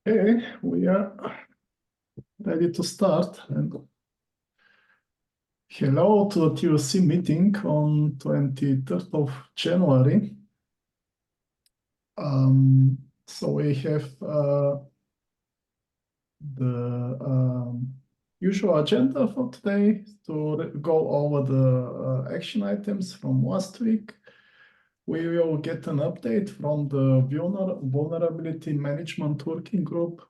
Okay, we are ready to start. And hello to the TOC meeting on 23rd of January. So we have the usual agenda for today to go over the action items from last week. We will get an update from the Vulnerability Management Working Group,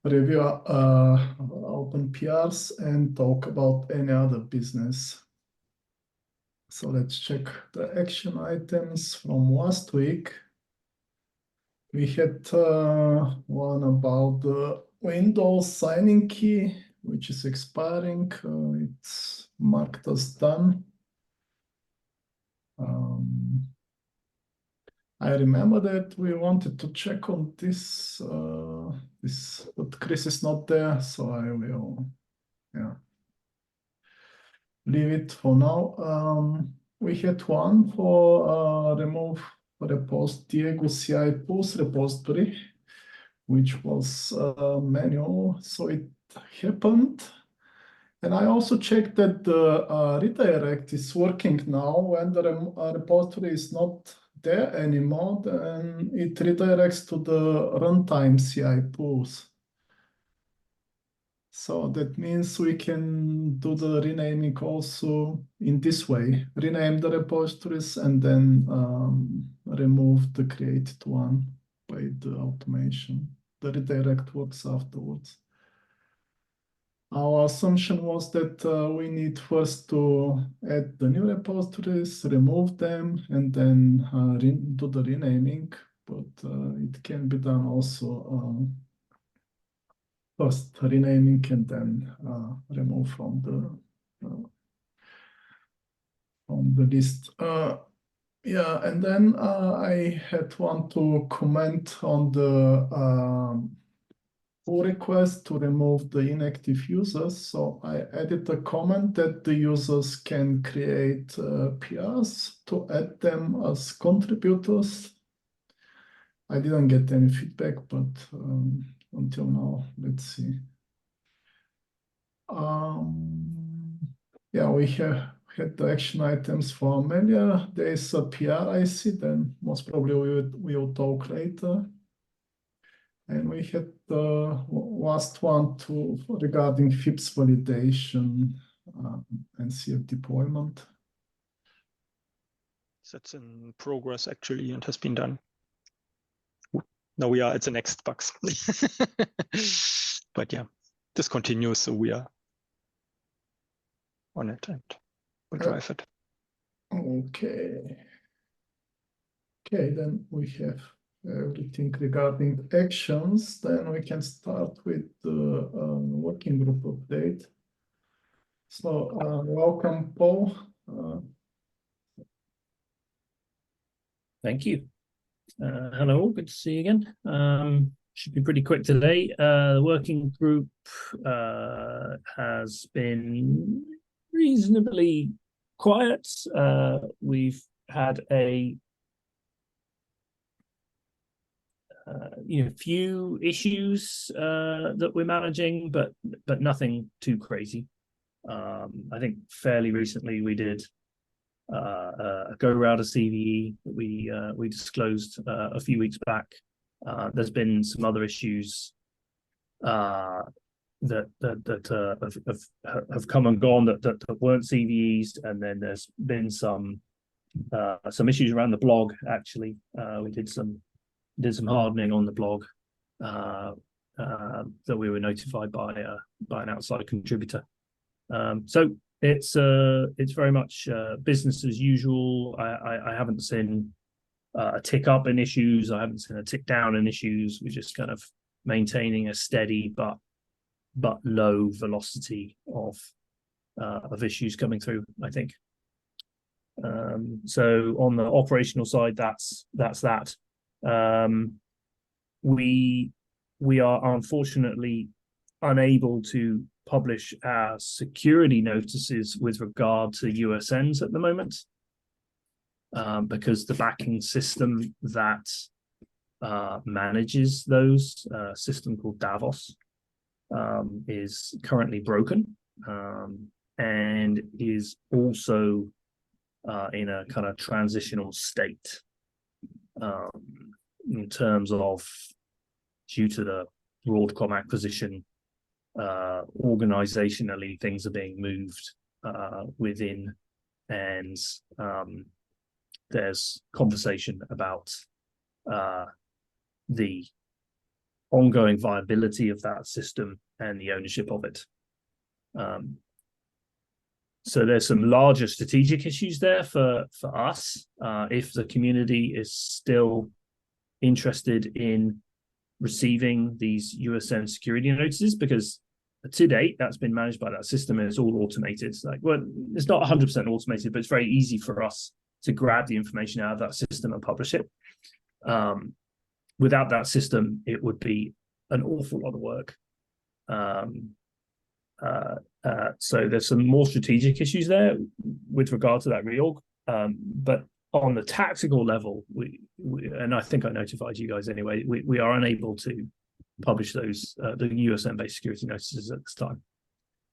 review open PRs, and talk about any other business. So let's check the action items from last week. We had one about the Windows signing key, which is expiring. It's marked as done. I remember that we wanted to check on this, but Chris is not there, so I will, leave it for now. We had one for remove repost Diego CI pulse repository, which was manual, so it happened. And I also checked that the redirect is working now. When the repository is not there anymore, then it redirects to the runtime CI pools. So that means we can do the renaming also in this way. Rename the repositories and then remove the created one by the automation. The redirect works afterwards. Our assumption was that we need first to add the new repositories, remove them, and then do the renaming. But it can be done also first renaming and then remove from the list. And then I had one to comment on the pull request to remove the inactive users. So I added a comment that the users can create PRs to add them as contributors. I didn't get any feedback, but until now, let's see. We have had the action items for Amelia. There is a PR I see, then most probably we will talk later. And we had the last one regarding FIPS validation and CF deployment. That's in progress actually and has been done. Now we are at the next bugs. But yeah, this continues, so we are on it and we'll drive it. Okay, then we have everything regarding actions. Then we can start with the working group update. So welcome, Paul. Thank you. Hello, good to see you again. Should be pretty quick today. The working group has been reasonably quiet. We've had a few issues that we're managing, but nothing too crazy. I think fairly recently we did a go router CVE that we disclosed a few weeks back. There's been some other issues that have come and gone that weren't CVEs, and then there's been some issues around the blog. Actually, we did some hardening on the blog that we were notified by an outside contributor. So it's very much business as usual. I haven't seen a tick up in issues. I haven't seen a tick down in issues. We're just kind of maintaining a steady but low velocity of issues coming through, I think. So on the operational side, that's that. We are unfortunately unable to publish our security notices with regard to USNs at the moment, because the backing system that manages those, a system called Davos, is currently broken, and is also in a kind of transitional state, in terms of, due to the Broadcom acquisition, organizationally things are being moved within, and there's conversation about the ongoing viability of that system and the ownership of it. So there's some larger strategic issues there for us, if the community is still interested in receiving these USN security notices, because to date that's been managed by that system and it's all automated. It's like, well, it's not 100% automated, but it's very easy for us to grab the information out of that system and publish it. Without that system, it would be an awful lot of work. So there's some more strategic issues there with regard to that reorg. But on the tactical level, we and I think I notified you guys anyway, we are unable to publish those the USN-based security notices at this time.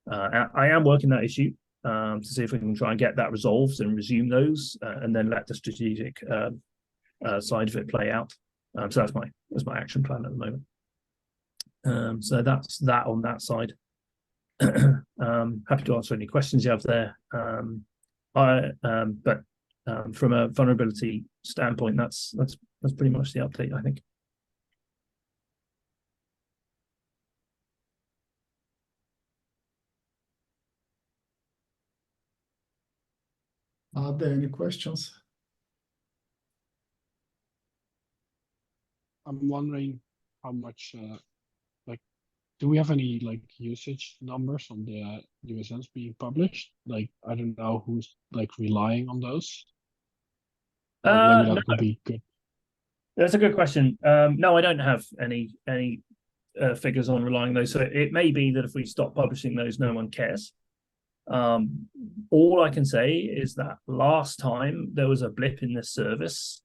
I am working that issue to see if we can try and get that resolved and resume those, and then let the strategic side of it play out. So that's my action plan at the moment. So that's that on that side. Happy to answer any questions you have there. But from a vulnerability standpoint, that's pretty much the update, I think. Are there any questions? I'm wondering how much, do we have any usage numbers on the USNs being published? I don't know who's relying on those. Or maybe that could be good. That's a good question. No, I don't have any figures on relying on those. So it may be that if we stop publishing those, no one cares. All I can say is that last time there was a blip in this service,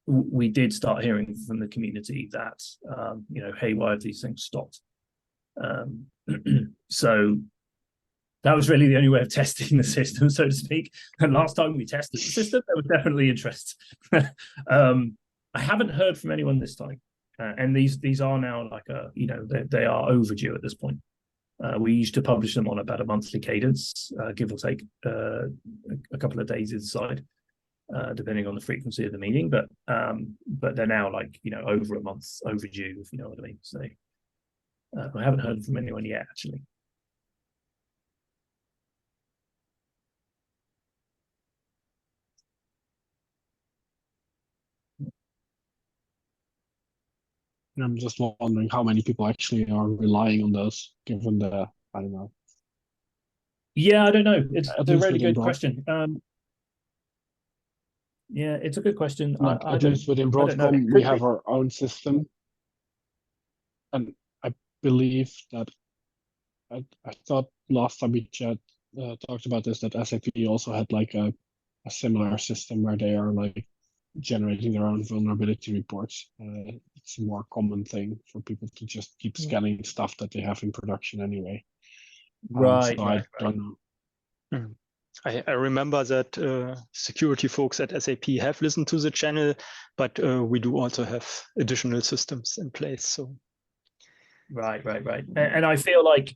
we did start hearing from the community that, hey, why have these things stopped? So that was really the only way of testing the system, so to speak. And last time we tested the system, there was definitely interest. I haven't heard from anyone this time. And these are now they are overdue at this point. We used to publish them on about a monthly cadence, give or take a couple of days either side, depending on the frequency of the meeting. But they're now over a month overdue, if you know what I mean. So I haven't heard from anyone yet, actually. I'm just wondering how many people actually are relying on those, given the, I don't know. Yeah, I don't know. It's At a least really within good question. Yeah, it's a good question. At least within I don't know. Broadcom, we have our own system. And I believe that, I thought last time we talked about this, that SAP also had a similar system where they are generating their own vulnerability reports. It's a more common thing for people to just keep scanning stuff that they have in production anyway. Right. So I don't know. I remember that security folks at SAP have listened to the channel, but we do also have additional systems in place. So Right. And I feel like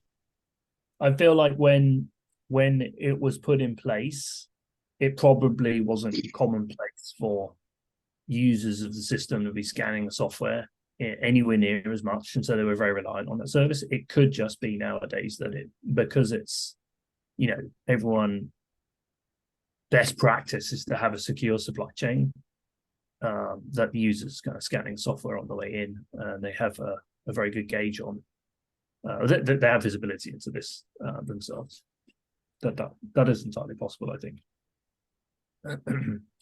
when it was put in place, it probably wasn't commonplace for users of the system to be scanning the software anywhere near as much, and so they were very reliant on that service. It could just be nowadays that because it's everyone, best practice is to have a secure supply chain, that the users kind of scanning software on the way in, and they have a very good gauge on they have visibility into this themselves. That is entirely possible, I think.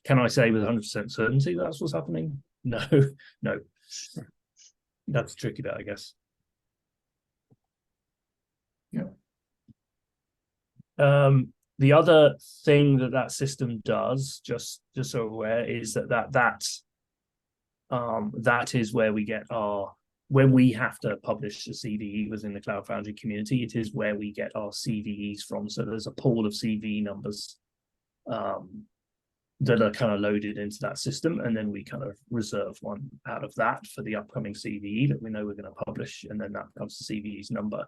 Can I say with 100% certainty that's what's happening? No. That's a tricky bit, I guess. Yeah. The other thing that system does, just so we're aware, is that is where we get when we have to publish a CVE within the Cloud Foundry community, it is where we get our CVEs from. So there's a pool of CVE numbers that are kind of loaded into that system, and then we kind of reserve one out of that for the upcoming CVE that we know we're going to publish, and then that becomes the CVE's number.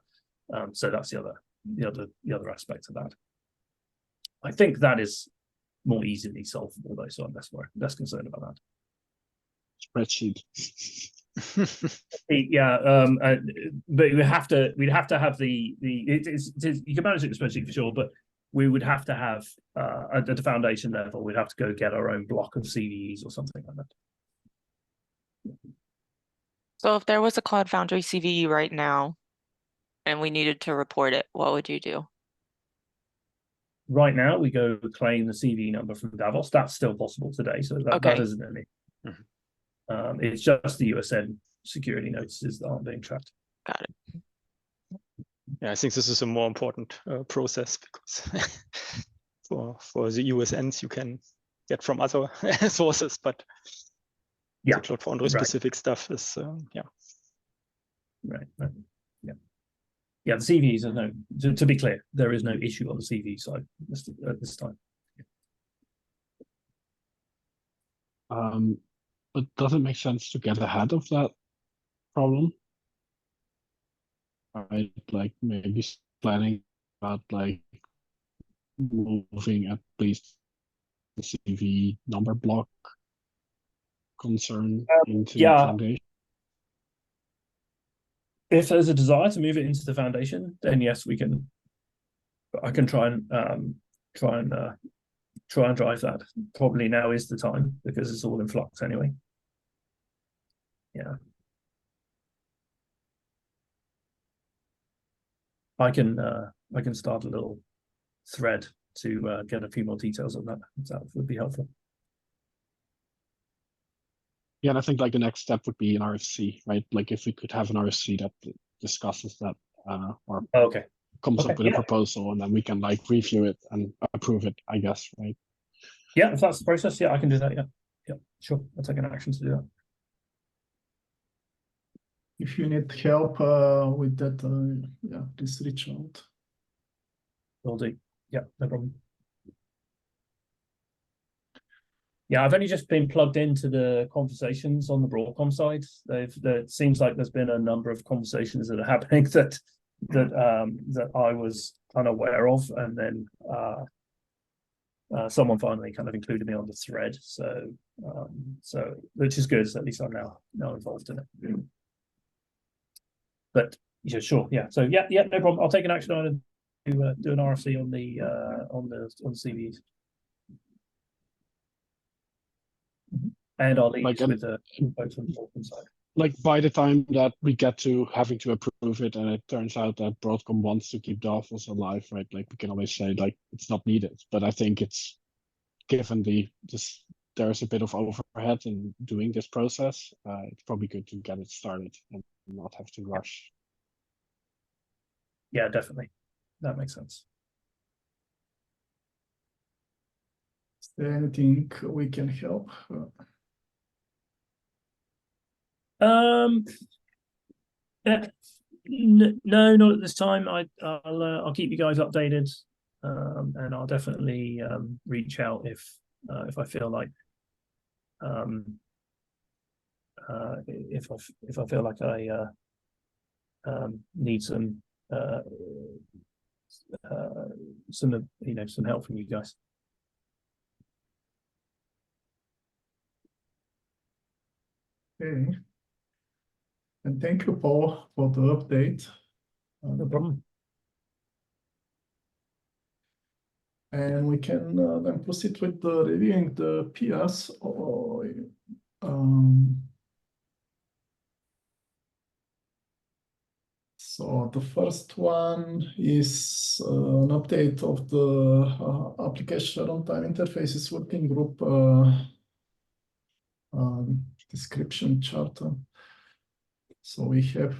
So that's the other aspect of that. I think that is more easily solvable though, so I'm less concerned about that. Spreadsheet. Yeah, but we'd have to have the you can manage it with spreadsheet for sure, but we would have to have at the foundation level, we'd have to go get our own block of CVEs or something like that. So if there was a Cloud Foundry CVE right now and we needed to report it, what would you do? Right now, we go claim the CVE number from Davos. That's still possible today, so that isn't any. Mm-hmm. It's just the USN security notices that aren't being tracked. Got it. Yeah, I think this is a more important process because for the USNs you can get from other sources, but the Cloud Foundry specific stuff is Right. Yeah, the CVEs are no. To be clear, there is no issue on the CV side at this time. But does it make sense to get ahead of that problem? Right, like maybe planning about like moving at least the CV number block concern into the foundation. If there's a desire to move it into the foundation, then yes, we can. I can try and drive that. Probably now is the time because it's all in flux anyway. Yeah. I can start a little thread to get a few more details on that. That would be helpful. Yeah, and I think like the next step would be an RFC, right? Like if we could have an RFC that discusses that or comes up with a proposal, and then we can like review it and approve it, I guess, right? Yeah, if that's the process, yeah, I can do that. Yeah, sure. I'll take an action to do that. If you need help with that, please reach out. Will do. Yeah, no problem. Yeah, I've only just been plugged into the conversations on the Broadcom side. It seems like there's been a number of conversations that are happening that I was unaware of, and then someone finally kind of included me on the thread. So which is good. So at least I'm now involved in it. But yeah, sure, yeah. So yeah, no problem. I'll take an action on to do an RFC on the CVEs. And I'll leave with the folks on the Broadcom side. Like by the time that we get to having to approve it, and it turns out that Broadcom wants to keep Davos alive, right? Like we can always say like it's not needed, but I think it's given there's a bit of overhead in doing this process. It's probably good to get it started and not have to rush. Yeah, definitely. That makes sense. Is there anything we can help? No, not at this time. I'll keep you guys updated, and I'll definitely reach out if I feel like if I feel like I need some help from you guys. Okay. And thank you, Paul, for the update. No problem. And we can then proceed with the reviewing the PS. So the first one is an update of the application runtime interfaces working group description charter. So we have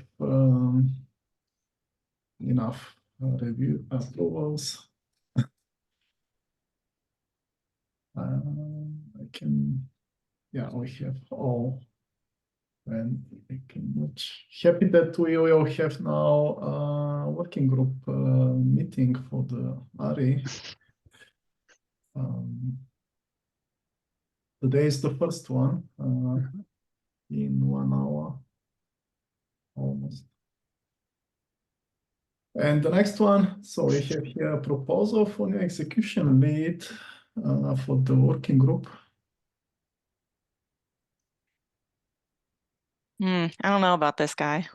enough review approvals. I can, yeah, we have all. And I can much happy that we will have now a working group meeting for the ARI. Today is the first one in 1 hour almost. And the next one, so we have here a proposal for new execution lead for the working group. I don't know about this guy.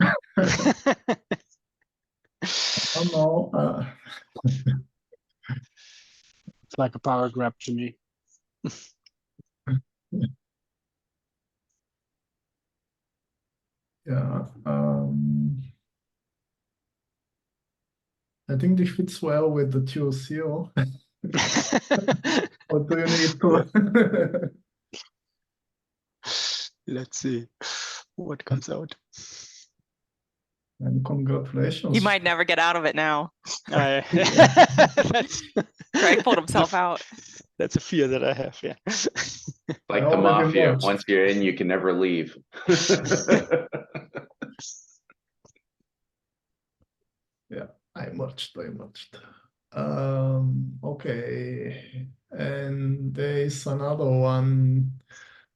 Oh no, It's like a power grab to me. yeah. I think this fits well with the TOCO. What do you need to? Let's see what comes out. And congratulations. He might never get out of it now. That's, Greg pulled himself out. That's a fear that I have, yeah. Like I the already mafia, watched. once you're in, you can never leave. Yeah, I merged. Okay, and there is another one.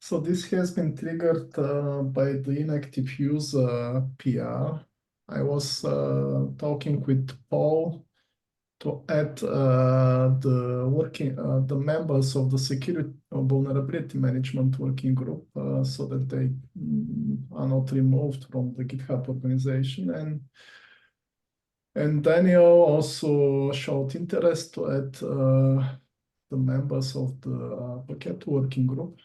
So this has been triggered by the inactive user PR. I was talking with Paul to add the members of the security vulnerability management working group so that they are not removed from the GitHub organization. And Daniel also showed interest to add the members of the Paket working group.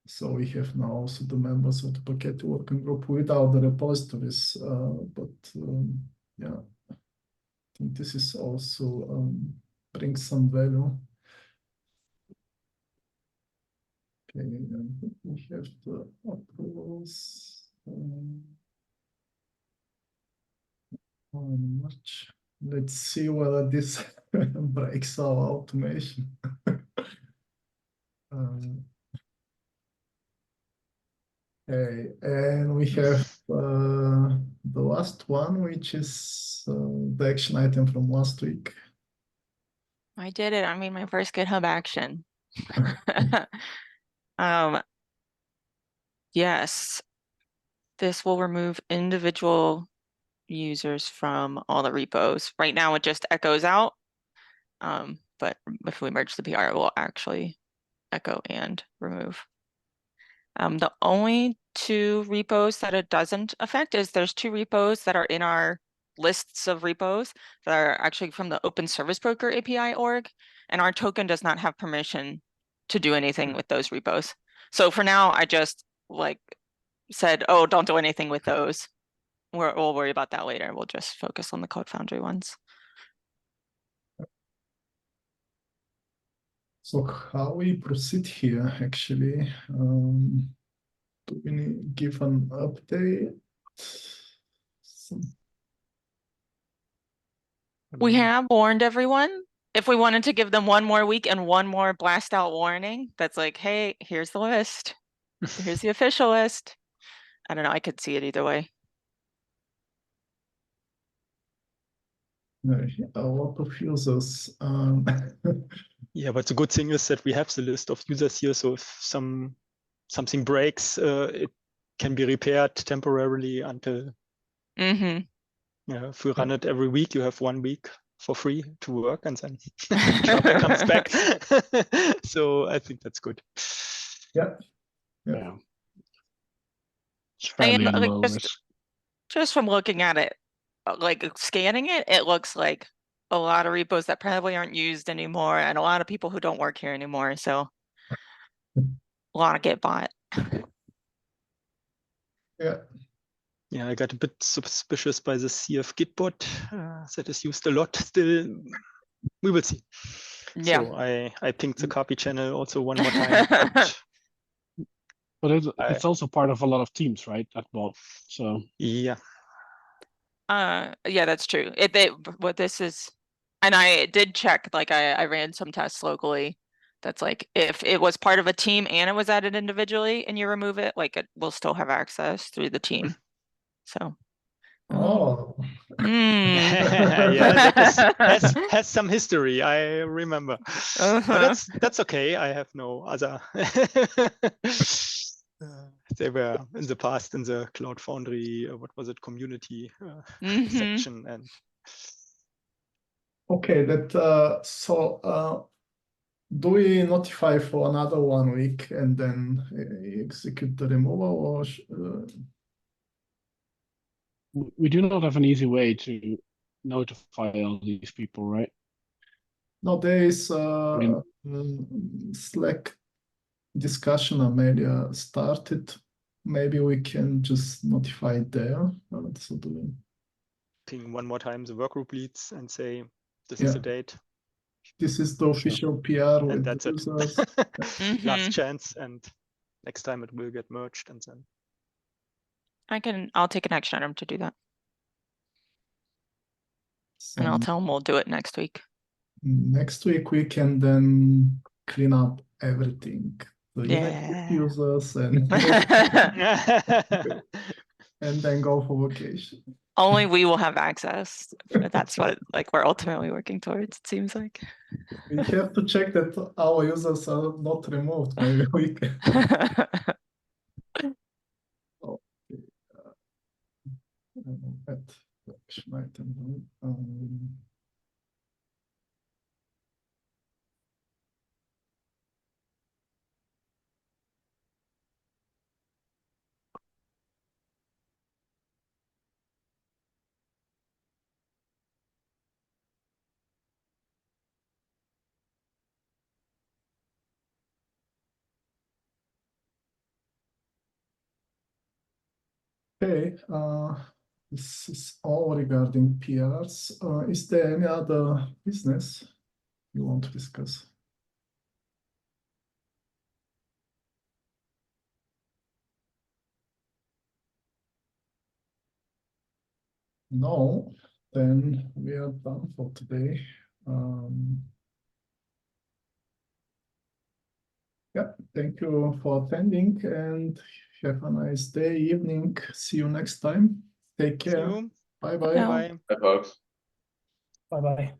So we have now also the members of the Paket working group without the repositories, yeah, I think this is also brings some value. Okay, and we have the approvals. Much. Let's see whether this breaks our automation. Okay, and we have the last one, which is the action item from last week. I did it. I made my first GitHub action. Yes, this will remove individual users from all the repos. Right now it just echoes out. But if we merge the PR, it will actually echo and remove. The only two repos that it doesn't affect is there's two repos that are in our lists of repos that are actually from the Open Service Broker API org, and our token does not have permission to do anything with those repos. So for now, I just like said, oh, don't do anything with those. We'll worry about that later. We'll just focus on the Code Foundry ones. So how we proceed here, actually, do we need give an update? We have warned everyone. If we wanted to give them one more week and one more blast out warning, that's like, hey, here's the list. Here's the official list. I don't know. I could see it either way. A lot of users. Yeah, but the good thing is that we have the list of users here. So if something breaks, it can be repaired temporarily until. Yeah, if we run it every week, you have 1 week for free to work, and then traffic comes back. So I think that's good. Yeah. It's fairly And, like, low risk. just from looking at it, like scanning it, it looks like a lot of repos that probably aren't used anymore, and a lot of people who don't work here anymore. So a lot of Git bot. Yeah. Yeah, I got a bit suspicious by the CF Gitbot that is used a lot still. We will see. Yeah. So I pinged the copy channel also one more time. But it's also part of a lot of teams, right? That bot. So yeah. Yeah, that's true. What this is, and I did check, like I ran some tests locally. That's like, if it was part of a team and it was added individually and you remove it, like it will still have access through the team. So. Oh. Yeah, that has some history. I remember, but that's okay. I have no other. They were in the past in the Cloud Foundry. What was it? Community section and. Okay, that so do we notify for another 1 week and then execute the removal, or We do not have an easy way to notify all these people, right? no? There is mean- Slack discussion Amelia started. Maybe we can just notify it there. So Ping one more time the workgroup leads and say this Yeah. is the date. This is the official PR with And that's it. users. Last chance, and next time it will get merged, and then I'll take an action item to do that. And I'll tell them we'll do it next week. Next week we can then clean up everything. The Yeah. users and and then go for vacation. Only we will have access. That's what like we're ultimately working towards, it seems like. We have to check that our users are not removed. Maybe we can. At the action item. Okay, this is all regarding PRs. Is there any other business you want to discuss? No, then we are done for today. Yeah, thank you for attending and have a nice day, evening. See you next time. Take care. Bye bye. Yeah. bye. Bye, folks. Bye bye.